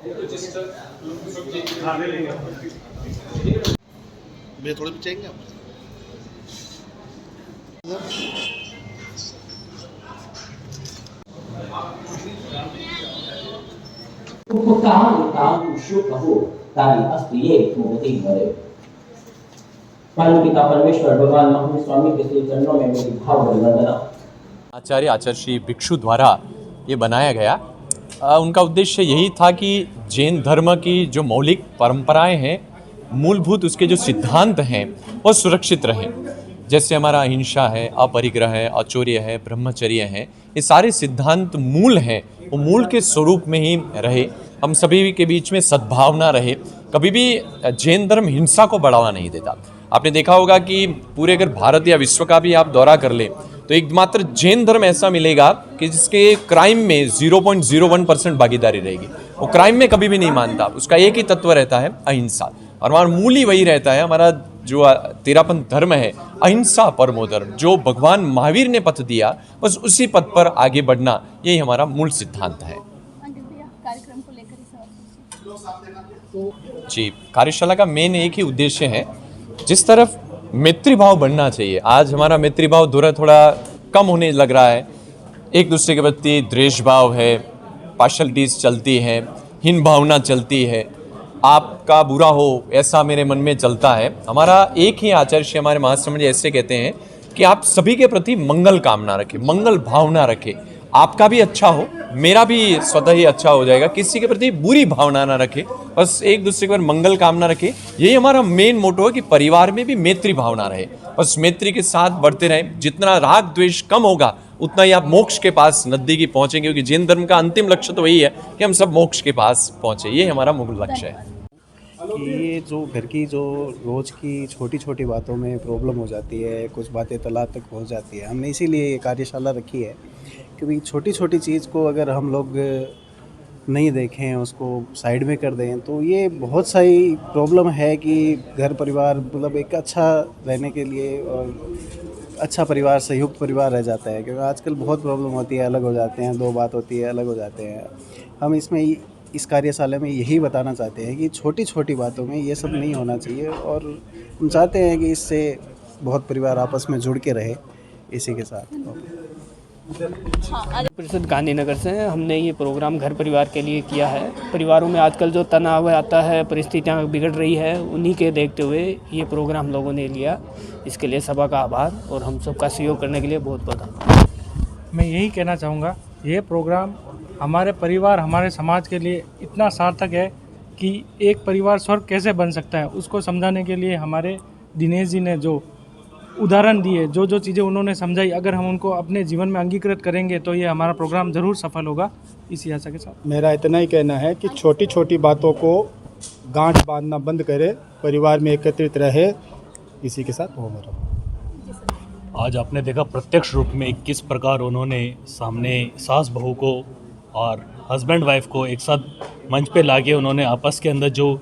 मैं थोड़े बचाएंगे आप। परम पिता परमेश्वर भगवान महावीर स्वामी के श्री चरणों में मेरी भावभरी वंदना। आचार्य श्री भिक्षु द्वारा ये बनाया गया। उनका उद्देश्य यही था कि जैन धर्म की जो मौलिक परंपराएं हैं, मूलभूत उसके जो सिद्धांत हैं वो सुरक्षित रहें। जैसे हमारा अहिंसा है, अपरिग्रह है, अचौर्य है, ब्रह्मचर्य है, ये सारे सिद्धांत मूल हैं, वो मूल के स्वरूप में ही रहे। हम सभी के बीच में सद्भावना रहे। कभी भी जैन धर्म हिंसा को बढ़ावा नहीं देता। आपने देखा होगा कि पूरे अगर भारत या विश्व का भी आप दौरा कर लें तो एकमात्र जैन धर्म ऐसा मिलेगा कि जिसके क्राइम में 0.01% भागीदारी रहेगी। वो क्राइम में कभी भी नहीं मानता, उसका एक ही तत्व रहता है, अहिंसा। और हमारा मूल ही वही रहता है। हमारा जो तेरापंथ धर्म है, अहिंसा परमो धर्म, जो भगवान महावीर ने पथ दिया, बस उसी पथ पर आगे बढ़ना, यही हमारा मूल सिद्धांत है। कार्यक्रम को लेकर जी, कार्यशाला का मेन एक ही उद्देश्य है, जिस तरफ मैत्री भाव बढ़ना चाहिए। आज हमारा मैत्री भाव थोड़ा कम होने लग रहा है। एक दूसरे के प्रति द्वेष भाव है, पार्शलिटीज चलती है, हीन भावना चलती है, आपका बुरा हो ऐसा मेरे मन में चलता है। हमारा एक ही आचार्य हमारे महाराष्ट्र में ऐसे कहते हैं कि आप सभी के प्रति मंगल कामना रखें, मंगल भावना रखें। आपका भी अच्छा हो, मेरा भी स्वतः ही अच्छा हो जाएगा। किसी के प्रति बुरी भावना ना रखें, बस एक दूसरे के पर मंगल कामना रखें। यही हमारा मेन मोटो है कि परिवार में भी मैत्री भावना रहे, बस मैत्री के साथ बढ़ते रहें। जितना राग द्वेष कम होगा उतना ही आप मोक्ष के पास नजदीकी पहुंचेंगे, क्योंकि जैन धर्म का अंतिम लक्ष्य तो वही है कि हम सब मोक्ष के पास पहुंचे। ये हमारा मूल लक्ष्य है। कि ये जो घर की जो रोज़ की छोटी छोटी बातों में प्रॉब्लम हो जाती है, कुछ बातें तलाक तक हो जाती है, हमने इसीलिए ये कार्यशाला रखी है। क्योंकि छोटी छोटी चीज़ को अगर हम लोग नहीं देखें, उसको साइड में कर दें, तो ये बहुत सारी प्रॉब्लम है कि घर परिवार मतलब एक अच्छा रहने के लिए और अच्छा परिवार, संयुक्त परिवार रह जाता है। क्योंकि आजकल बहुत प्रॉब्लम होती है, अलग हो जाते हैं, दो बात होती है, अलग हो जाते हैं। हम इसमें इस कार्यशाला में यही बताना चाहते हैं कि छोटी छोटी बातों में ये सब नहीं होना चाहिए, और हम चाहते हैं कि इससे बहुत परिवार आपस में जुड़ के रहे इसी के साथ। परिषद गांधीनगर से हमने ये प्रोग्राम घर परिवार के लिए किया है। परिवारों में आजकल जो तनाव आता है, परिस्थितियाँ बिगड़ रही है, उन्हीं के देखते हुए ये प्रोग्राम लोगों ने लिया। इसके लिए सभा का आभार और हम सबका सहयोग करने के लिए बहुत बहुत आभार। मैं यही कहना चाहूँगा, ये प्रोग्राम हमारे परिवार, हमारे समाज के लिए इतना सार्थक है कि एक परिवार स्वर्ग कैसे बन सकता है, उसको समझाने के लिए हमारे दिनेश जी ने जो उदाहरण दिए, जो जो चीज़ें उन्होंने समझाई, अगर हम उनको अपने जीवन में अंगीकृत करेंगे तो ये हमारा प्रोग्राम ज़रूर सफल होगा। इसी आशा के साथ मेरा इतना ही कहना है कि छोटी छोटी बातों को गांठ बांधना बंद करे, परिवार में एकत्रित रहे। इसी के साथ मेरा आज आपने देखा प्रत्यक्ष रूप में किस प्रकार उन्होंने सामने सास बहू को और हस्बैंड वाइफ को एक साथ मंच पे लाके उन्होंने आपस के अंदर जो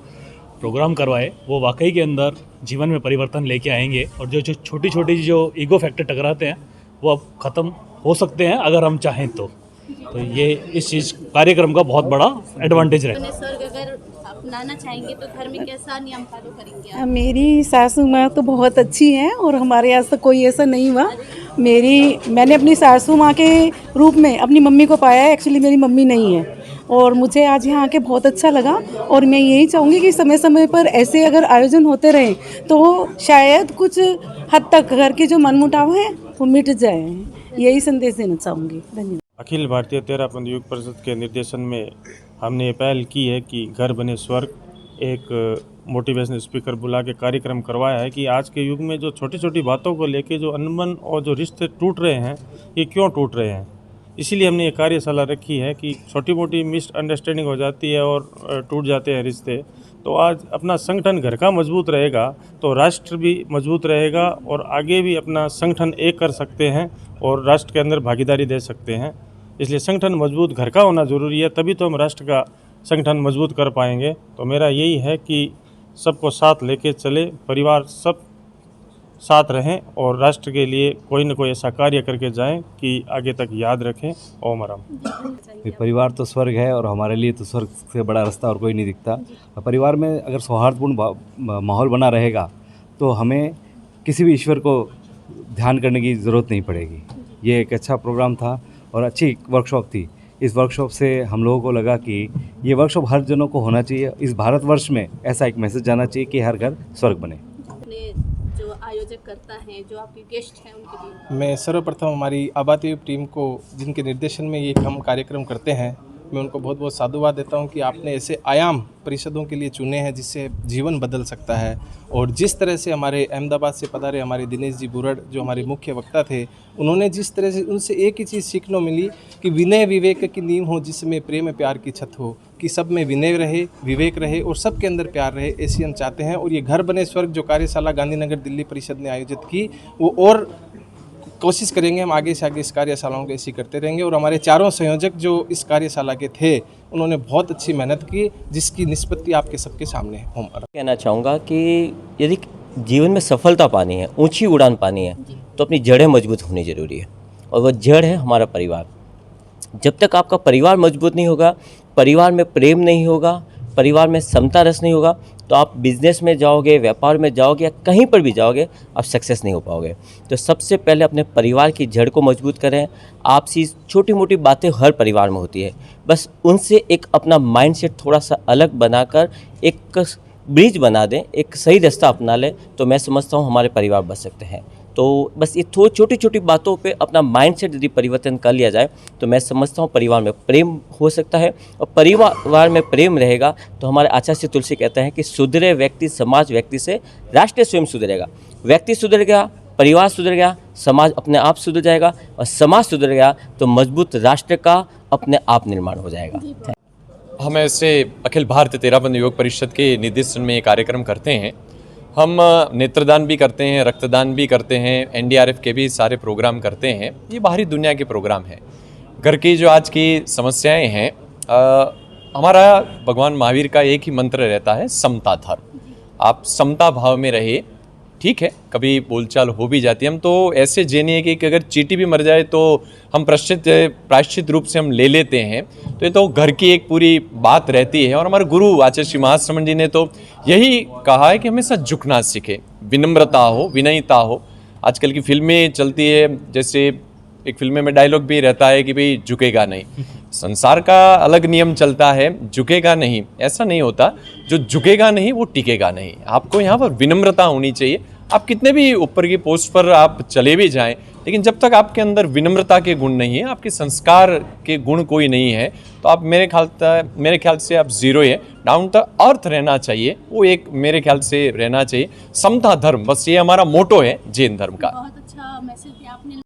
प्रोग्राम करवाए, वो वाकई के अंदर जीवन में परिवर्तन लेके आएंगे। और जो छोटी छोटी जो ईगो फैक्टर टकराते हैं वो अब ख़त्म हो सकते हैं अगर हम चाहें तो ये इस चीज़ कार्यक्रम का बहुत बड़ा एडवांटेज है। अगर अपनाना चाहेंगे तो घर में कैसा नियम फॉलो करेंगे? मेरी सासू माँ तो बहुत अच्छी हैं और हमारे यहाँ तो कोई ऐसा नहीं हुआ। मैंने अपनी सासू माँ के रूप में अपनी मम्मी को पाया है। एक्चुअली मेरी मम्मी नहीं है और मुझे आज यहाँ आके बहुत अच्छा लगा। और मैं यही चाहूँगी कि समय समय पर ऐसे अगर आयोजन होते रहें तो शायद कुछ हद तक घर के जो मनमुटाव है वो मिट जाए। यही संदेश देना चाहूँगी। धन्यवाद। अखिल भारतीय तेरापंथ युग परिषद के निर्देशन में हमने ये पहल की है कि घर बने स्वर्ग, एक मोटिवेशनल स्पीकर बुला के कार्यक्रम करवाया है कि आज के युग में जो छोटी छोटी बातों को लेके जो अनबन और जो रिश्ते टूट रहे हैं, ये क्यों टूट रहे हैं। इसीलिए हमने ये कार्यशाला रखी है कि छोटी मोटी मिसअंडरस्टैंडिंग हो जाती है और टूट जाते हैं रिश्ते। तो आज अपना संगठन घर का मजबूत रहेगा तो राष्ट्र भी मजबूत रहेगा और आगे भी अपना संगठन एक कर सकते हैं और राष्ट्र के अंदर भागीदारी दे सकते हैं। इसलिए संगठन मजबूत घर का होना ज़रूरी है, तभी तो हम राष्ट्र का संगठन मजबूत कर पाएंगे। तो मेरा यही है कि सबको साथ लेके चले, परिवार सब साथ रहें और राष्ट्र के लिए कोई न कोई ऐसा कार्य करके जाएं कि आगे तक याद रखें। ओम राम। परिवार तो स्वर्ग है और हमारे लिए तो स्वर्ग से बड़ा रास्ता और कोई नहीं दिखता। परिवार में अगर सौहार्दपूर्ण माहौल बना रहेगा तो हमें किसी भी ईश्वर को ध्यान करने की ज़रूरत नहीं पड़ेगी। ये एक अच्छा प्रोग्राम था और अच्छी वर्कशॉप थी। इस वर्कशॉप से हम लोगों को लगा कि ये वर्कशॉप हर जनों को होना चाहिए। इस भारतवर्ष में ऐसा एक मैसेज जाना चाहिए कि हर घर स्वर्ग बने। जो आयोजक करता है, जो आपके गेस्ट हैं, उनके लिए मैं सर्वप्रथम हमारी आबादी टीम को, जिनके निर्देशन में ये हम कार्यक्रम करते हैं, मैं उनको बहुत बहुत साधुवाद देता हूं कि आपने ऐसे आयाम परिषदों के लिए चुने हैं जिससे जीवन बदल सकता है। और जिस तरह से हमारे अहमदाबाद से पधारे हमारे दिनेश जी बुरड़ जो हमारे मुख्य वक्ता थे, उन्होंने जिस तरह से उनसे एक ही चीज़ सीखने मिली कि विनय विवेक की नींव हो, जिसमें प्रेम प्यार की छत हो, कि सब में विनय रहे, विवेक रहे और सबके अंदर प्यार रहे, ऐसी हम चाहते हैं। और ये घर बने स्वर्ग जो कार्यशाला गांधीनगर दिल्ली परिषद ने आयोजित की, वो और कोशिश करेंगे हम आगे से आगे इस कार्यशालाओं को ऐसी करते रहेंगे। और हमारे चारों संयोजक जो इस कार्यशाला के थे, उन्होंने बहुत अच्छी मेहनत की, जिसकी निष्पत्ति आपके सबके सामने है। कहना चाहूँगा कि यदि जीवन में सफलता पानी है, ऊंची उड़ान पानी है, तो अपनी जड़ें मजबूत होनी ज़रूरी है। और वह जड़ है हमारा परिवार। जब तक आपका परिवार मजबूत नहीं होगा, परिवार में प्रेम नहीं होगा, परिवार में समता रस नहीं होगा, तो आप बिज़नेस में जाओगे, व्यापार में जाओगे या कहीं पर भी जाओगे, आप सक्सेस नहीं हो पाओगे। तो सबसे पहले अपने परिवार की जड़ को मजबूत करें। आपसी छोटी मोटी बातें हर परिवार में होती है, बस उनसे एक अपना माइंडसेट थोड़ा सा अलग बनाकर एक ब्रिज बना दें, एक सही रास्ता अपना लें, तो मैं समझता हूँ हमारे परिवार बच सकते हैं। तो बस ये छोटी छोटी बातों पे अपना माइंडसेट यदि परिवर्तन कर लिया जाए, तो मैं समझता हूँ परिवार में प्रेम हो सकता है। और परिवार में प्रेम रहेगा तो हमारे आचार्य श्री तुलसी कहते हैं कि सुधरे व्यक्ति समाज व्यक्ति से राष्ट्र स्वयं सुधरेगा। व्यक्ति सुधर गया, परिवार सुधर गया, समाज अपने आप सुधर जाएगा, और समाज सुधर गया तो मजबूत राष्ट्र का अपने आप निर्माण हो जाएगा। हम ऐसे अखिल भारतीय तेराबंद योग परिषद के निर्देशन में ये कार्यक्रम करते हैं। हम नेत्रदान भी करते हैं, रक्तदान भी करते हैं, एनडीआरएफ के भी सारे प्रोग्राम करते हैं। ये बाहरी दुनिया के प्रोग्राम हैं। घर की जो आज की समस्याएं हैं, हमारा भगवान महावीर का एक ही मंत्र रहता है, समता धर्म। आप समता भाव में रहे। ठीक है, कभी बोलचाल हो भी जाती है, हम तो ऐसे जेनिए कि अगर चींटी भी मर जाए तो हम प्रायश्चित रूप से हम ले लेते हैं। तो ये तो घर की एक पूरी बात रहती है। और हमारे गुरु आचार्य श्री महाश्रमण जी ने तो यही कहा है कि हमेशा झुकना सीखे, विनम्रता हो, विनयता हो। आजकल की फिल्में चलती है, जैसे एक फिल्म में डायलॉग भी रहता है कि भाई झुकेगा नहीं। संसार का अलग नियम चलता है, झुकेगा नहीं, ऐसा नहीं होता। जो झुकेगा नहीं वो टिकेगा नहीं। आपको यहाँ पर विनम्रता होनी चाहिए। आप कितने भी ऊपर की पोस्ट पर आप चले भी जाएं, लेकिन जब तक आपके अंदर विनम्रता के गुण नहीं है, आपके संस्कार के गुण कोई नहीं है, तो आप मेरे ख्याल से आप जीरो है। डाउन टू अर्थ रहना चाहिए, वो एक मेरे ख्याल से रहना चाहिए। समता धर्म, बस ये हमारा मोटो है जैन धर्म का। बहुत अच्छा मैसेज दिया आपने।